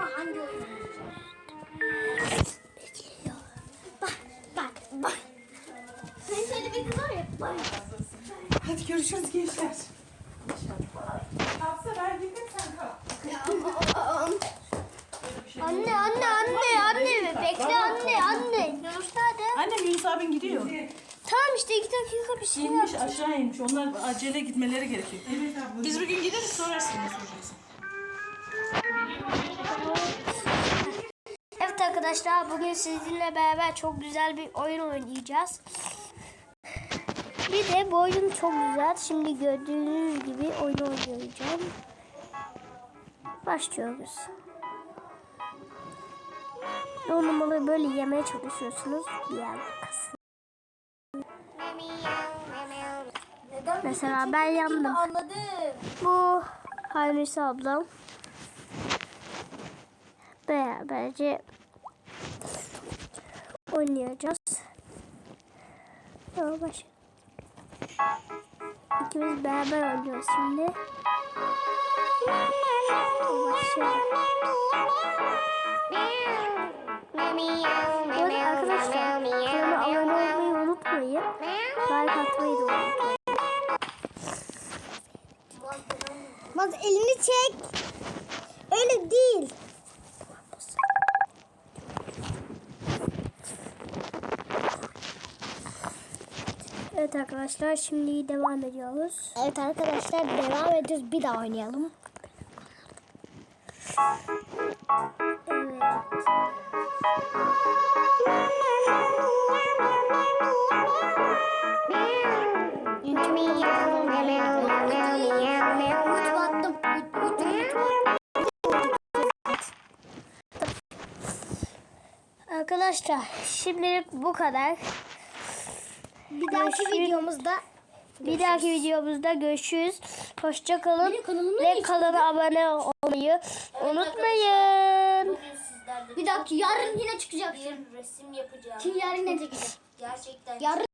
ama hangi oyun oynayacağım? Bak. Sen şöyle bir kız var ya. Bak. Hadi görüşürüz gençler. Kalksa ben gittim sen kalk. Anne. Bekle anne. Yunus nerede? Annem Yunus abin gidiyor. Tamam işte 2 dakika bir şey İnmiş aşağı inmiş. Onlar acele gitmeleri gerekiyor. Evet abla. Biz bugün gideriz sorarsın ne soracaksın. Evet arkadaşlar bugün sizinle beraber çok güzel bir oyun oynayacağız. Bir de bu oyun çok güzel. Şimdi gördüğünüz gibi oyun oynayacağım. Başlıyoruz. Dondurmaları böyle yemeye çalışıyorsunuz. Diğer kasın. Mesela ben yandım. Bu Haynisa ablam. Beraberce oynayacağız. Tamam başla. İkimiz beraber oynuyoruz şimdi. Başlayalım. Arkadaşlar kanalıma abone olmayı unutmayın. Like atmayı da unutmayın. Bak elini çek. Öyle değil. Evet arkadaşlar şimdi devam ediyoruz. Evet arkadaşlar devam ediyoruz. Bir daha oynayalım. Evet. Arkadaşlar şimdilik bu kadar. Bir dahaki videomuzda görüşürüz. Hoşça kalın ve kanala abone olmayı unutmayın. Bir dakika yarın yine çıkacak. Resim yapacağım. Kim yarın ne çekecek? Gerçekten. Yarın